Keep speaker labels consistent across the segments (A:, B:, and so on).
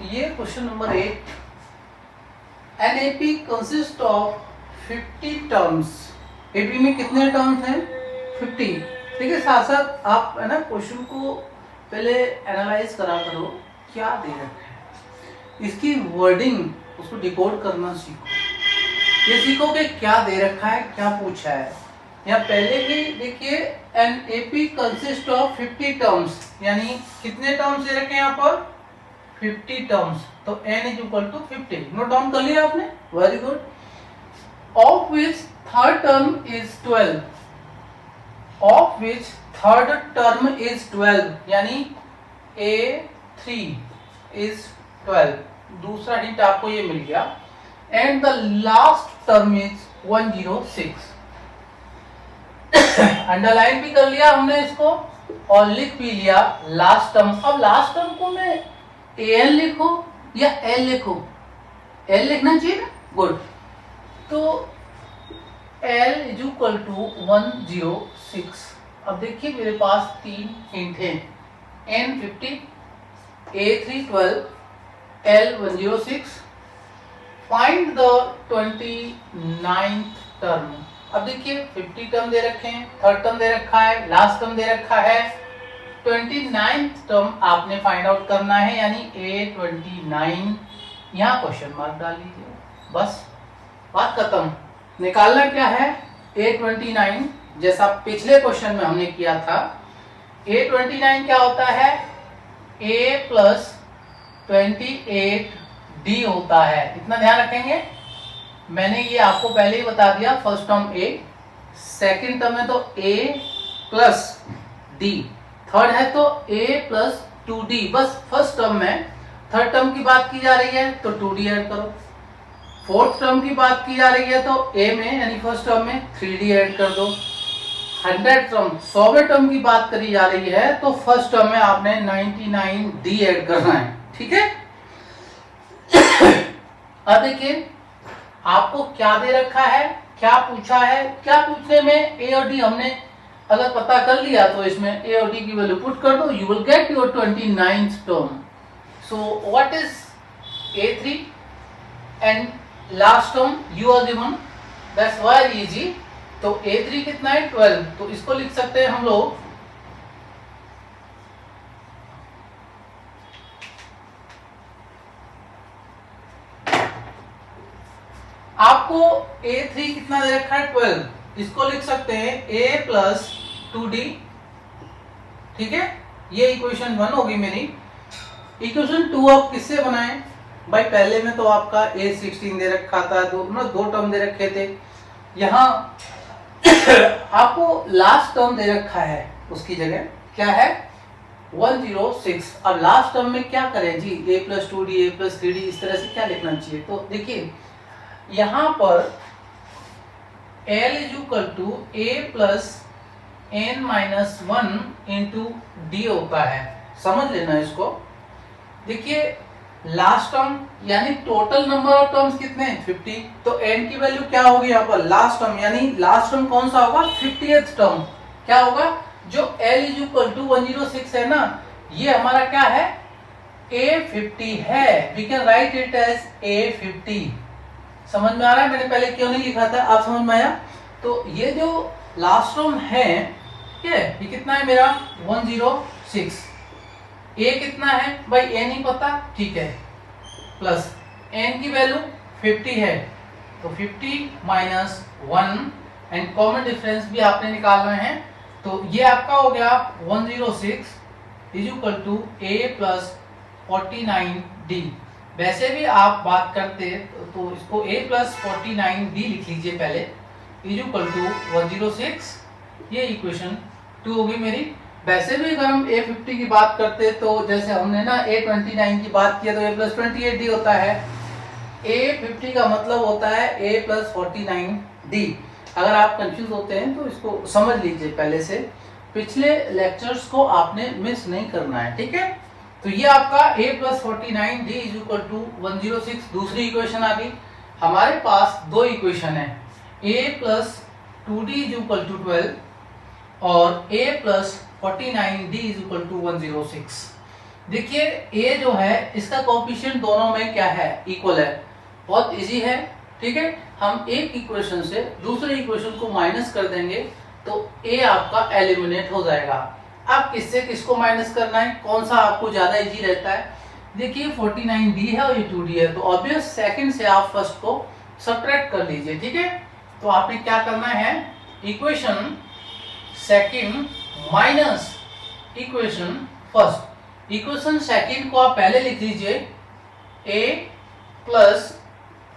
A: ये question number 8। An AP consist of 50 terms. AP में कितने टर्म्स हैं? 50। ठीक है, साथ साथ आप है ना क्वेश्चन को पहले एनालाइज करा करो, क्या दे रखा है, इसकी वर्डिंग उसको डिकोड करना सीखो। ये सीखो कि क्या दे रखा है, क्या पूछा है। या पहले ही देखिए, an AP consist of 50 terms, यानी कितने टर्म्स दे रखे हैं यहाँ पर? 50 टर्म्स। तो n is equal to 50। Note down कर लिया आपने? Very good. Of which third term is 12। Of which third term is 12, यानी A3 इज 12। दूसरा हिंट आपको ये मिल गया। And the last term is 106। Underline भी कर लिया हमने इसको और लिख भी लिया लास्ट टर्म। अब लास्ट टर्म को मैं एल लिखो या एल लिखो? एल लिखना चाहिए ना? गुड। तो एल इज इक्वल टू 106। अब देखिए मेरे पास 3 हिंट हैं। N 50, A3 12, L 106। Find the 29th term. अब देखिए 50 टर्म दे रखे हैं, थर्ड टर्म दे रखा है, लास्ट टर्म दे रखा है। 29th टर्म आपने फाइंड आउट करना है, यानी A29। यहाँ क्वेश्चन मार्क डाल लीजिए, बस बात खत्म। निकालना क्या है? A29, जैसा पिछले क्वेश्चन में हमने किया था। A29 क्या होता है? A प्लस 28D होता है। इतना ध्यान रखेंगे। मैंने ये आपको पहले ही बता दिया। First term A, second term है तो A प्लस D, थर्ड है तो A प्लस 2D। बस फर्स्ट टर्म में थर्ड टर्म की बात की जा रही है तो 2D ऐड करो। फोर्थ टर्म की बात की जा रही है तो A में यानी फर्स्ट टर्म में 3D ऐड कर दो। 100 टर्म 100वें टर्म की बात करी जा रही है तो फर्स्ट टर्म में आपने 99D ऐड करना है। ठीक है। अब देखिए आपको क्या दे रखा है, क्या पूछा है। क्या पूछने में A और D हमने अगर पता कर लिया तो इसमें A और D की वैल्यू पुट कर दो, you will get your 29th term. So what is A3 and last term you are given, that's very easy. तो A3 कितना है? 12। तो इसको लिख सकते हैं हम लोग आपको A3 कितना दे रखा है? 12। इसको लिख सकते हैं A प्लस 2D। ठीक है, ये इक्वेशन 1 होगी मेरी। इक्वेशन 2 आप किससे बनाएं भाई? पहले में तो आपका A16 दे रखा था, दो टर्म दे रखे थे। यहाँ आपको लास्ट टर्म दे रखा है, उसकी जगह क्या है? 106। अब लास्ट टर्म में क्या करें जी? A plus 2D, A plus 3D, इस तरह से क्या लिखना चाहिए? तो देखिए यहां पर L is equal to A plus n minus 1 into D होता है। समझ लेना इसको। देखिए लास्ट टर्म यानी टोटल नंबर ऑफ टर्म्स कितने हैं? 50। तो n की वैल्यू क्या होगी यहाँ पर? लास्ट टर्म, यानी लास्ट टर्म कौन सा होगा? 50th term. क्या होगा? जो L इज इक्वल टू 106 है ना, ये हमारा क्या है? A50 है। We can write it as A50। समझ में आ रहा है मैंने पहले क्यों नहीं लिखा था? आप समझ में आया? तो ये जो लास्ट टर्म है, ठीक है, ये कितना है मेरा? 106। A कितना है भाई? A नहीं पता, ठीक है, प्लस n की वैल्यू 50 है तो 50 माइनस 1 एंड कॉमन डिफरेंस भी आपने निकालना है। तो ये आपका हो गया 106 is equal to A plus 49D। वैसे भी आप बात करते तो इसको A प्लस 49D लिख लीजिए पहले, इज इक्वल टू 106। ये इक्वेशन 2 होगी मेरी। वैसे भी अगर हम A50 की बात करते तो जैसे हमने ना A29 की बात किया तो A प्लस 28D होता है। A50 का मतलब होता है A प्लस 49D। अगर आप कंफ्यूज होते हैं तो इसको समझ लीजिए पहले से, पिछले लेक्चर्स को आपने मिस नहीं करना है। ठीक है, तो ये आपका A plus 49D is equal to 106। दूसरी इक्वेशन आ गई। हमारे पास दो इक्वेशन है, A plus 2D is equal to 12 और A plus 49D is equal to 106। देखिए a जो है इसका कोएफिशिएंट दोनों में क्या है, इक्वल है, बहुत इजी है। ठीक है, हम एक इक्वेशन से दूसरे इक्वेशन को माइनस कर देंगे तो a आपका एलिमिनेट हो जाएगा। अब किससे किसको माइनस करना है, कौन सा आपको ज्यादा इजी रहता है। देखिए 49d है और ये 2d है, तो ऑब्वियस सेकंड से आप फर्स्ट को सब्ट्रैक्ट कर लीजिए। ठीक है, तो आपने क्या करना है, equation second minus equation first. Equation second को आप पहले लिख लीजिए, a plus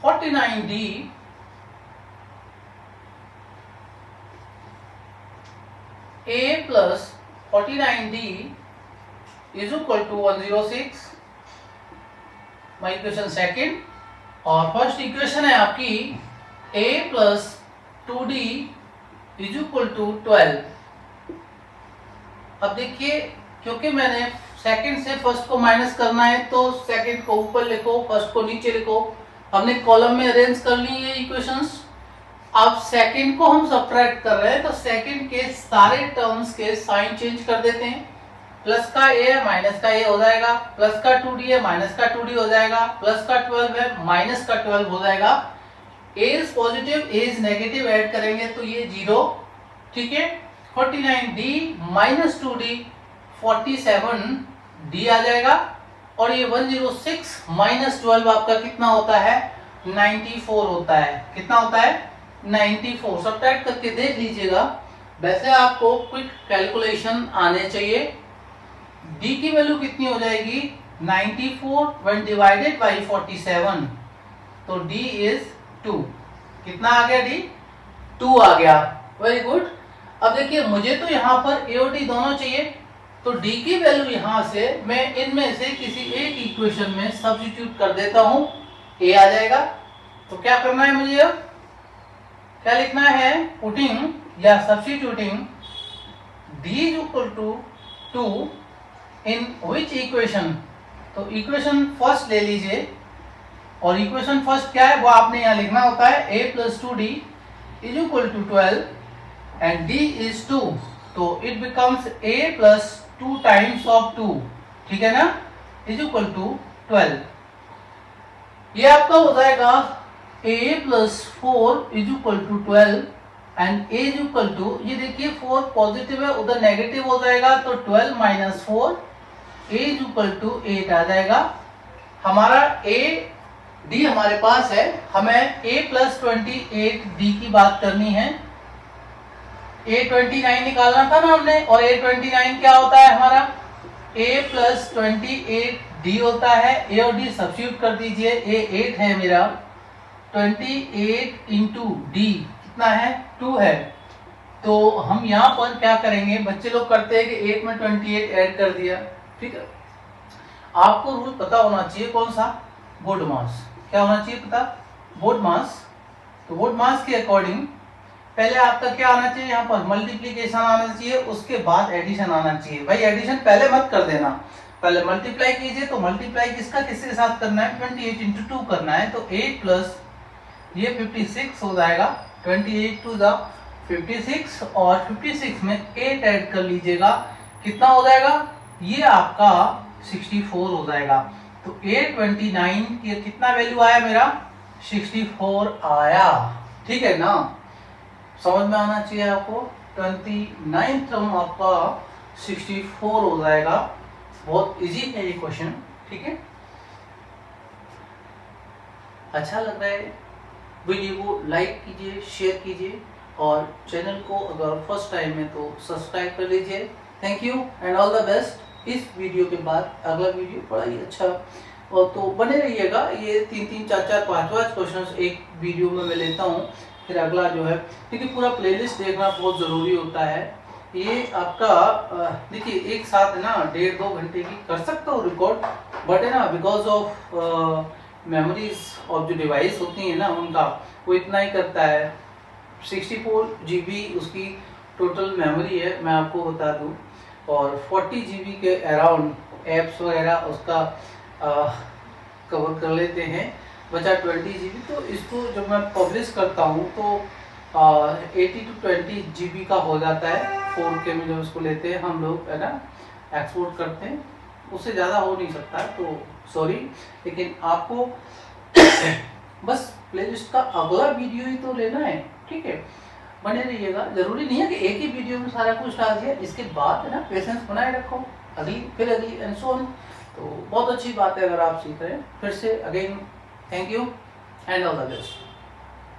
A: 49d a plus 49d is equal to 106, my equation second. और फर्स्ट इक्वेशन है आपकी a plus 2d is equal to 12। अब देखिए क्योंकि मैंने सेकंड से फर्स्ट को माइनस करना है तो सेकंड को ऊपर लिखो, फर्स्ट को नीचे लिखो। हमने कॉलम में अरेंज कर ली ये इक्वेशंस। अब सेकंड को हम सब्ट्रैक्ट कर रहे हैं तो सेकंड के सारे टर्म्स के साइन चेंज कर देते हैं। प्लस का a है माइनस का a हो जाएगा, प्लस का 2d है माइनस का 2d हो जाएगा, प्लस का 12 है माइनस का 12 हो जाएगा। a is positive a is negative add करेंगे तो ये 0। ठीक है, 49d माइनस 2d 47d आ जाएगा। और ये 106 माइनस 12 आपका कितना होता है, 94 होता है। कितना होता है, 94। सब्ट्रैक्ट करके देख लीजिएगा। वैसे आपको क्विक कैलकुलेशन आने चाहिए। d की वैल्यू कितनी हो जाएगी, 94 व्हेन डिवाइडेड बाय 47, तो d इज 2। कितना आ गया, d 2 आ गया। Very good. अब देखिए मुझे तो यहाँ पर a और d दोनों चाहिए, तो d की वैल्यू यहाँ से मैं इनमें से किसी एक इक्वेशन में सब्स्टिट्यूट कर देता हूँ, a आ जाएगा। तो क्या करना है मुझे, अब क्या लिखना है, पुटिंग या substituting d is equal to 2 in which equation. तो इक्वेशन फर्स्ट ले लीजिए, और इक्वेशन फर्स्ट क्या है वो आपने यहाँ लिखना होता है, a plus 2d is equal to 12 and d is 2, तो it becomes a plus 2 times of 2, ठीक है ना, इज इक्वल टू 12। ये आपका हो जाएगा a plus 4 is equal to 12 and a is equal to, ये देखिए 4 पॉजिटिव है उधर नेगेटिव हो जाएगा, तो 12 minus 4 a is equal to 8 आ जाएगा। हमारा a d हमारे पास है, हमें a प्लस 28d की बात करनी है। a 29 निकालना था ना हमने, और a 29 क्या होता है हमारा, a प्लस 28d होता है। a और d सब्स्टिट्यूट कर दीजिए, a 8 है मेरा, 28 इंटू d कितना है, 2 है। तो हम यहाँ पर क्या करेंगे, बच्चे लोग करते हैं कि 8 में 28 ऐड कर दिया। ठीक है, आपको रूल पता होना चाहिए कौन सा, बोर्ड मास। क्या होना चाहिए पता, बोर्ड मास। तो बोर्ड मास के अकॉर्डिंग पहले आपका क्या आना चाहिए, यहाँ पर मल्टीप्लीकेशन आना चाहिए, उसके बाद एडिशन आना चाहिए। भाई एडिशन पहले मत कर देना, पहले मल्टीप्लाई कीजिए। तो मल्टीप्लाई किसका किसके साथ करना है, 28 इंटू 2 करना है, तो 8 प्लस ये 56 हो जाएगा, 28 टू द 56, और 56 में 8 ऐड कर लीजिएगा, कितना हो जाएगा, ये आपका 64 हो जाएगा। तो 829 की कितना वैल्यू आया मेरा, 64 आया। ठीक है ना, समझ में आना चाहिए आपको। 29 टर्म आपका 64 हो जाएगा। बहुत इजी है ये क्वेश्चन। ठीक है, अच्छा लग रहा है, वीडियो को लाइक कीजिए, शेयर कीजिए, और चैनल को अगर फर्स्ट टाइम है तो सब्सक्राइब कर लीजिए। Thank you and all the best. इस वीडियो के बाद अगला वीडियो बड़ा ही अच्छा, और तो बने रहिएगा। ये 3-3, 4-4, 5-5 क्वेश्चन एक वीडियो में मैं लेता हूँ, फिर अगला जो है, क्योंकि पूरा प्लेलिस्ट देखना बहुत ज़रूरी होता है। ये आपका देखिए एक साथ है ना 1.5-2 घंटे की कर सकता हूँ रिकॉर्ड, बट है ना बिकॉज ऑफ मेमोरीज ऑफ जो डिवाइस होती है ना उनका, वो इतना ही करता है। 64 GB उसकी टोटल मेमोरी है, मैं आपको बता दूँ, और 40 GB के अराउंड एप्स वगैरह उसका कवर कर लेते हैं, बचा 20 GB। तो इसको जब मैं पब्लिश करता हूँ तो 80 to 20 GB का हो जाता है। 4K में जब उसको लेते हैं हम लोग, है ना, एक्सपोर्ट करते हैं, उससे ज़्यादा हो नहीं सकता है, तो सॉरी, लेकिन आपको बस प्लेलिस्ट का अगला वीडियो ही तो लेना है, ठीक है, बने रहिएगा। जरूरी नहीं है कि एक ही वीडियो में सारा कुछ डाल दिया, इसके बाद है ना पेशेंस बनाए रखो, अगली फिर अगली एंड सो ऑन। तो बहुत अच्छी बात है अगर आप सीख रहे हैं। फिर से again thank you and all the best.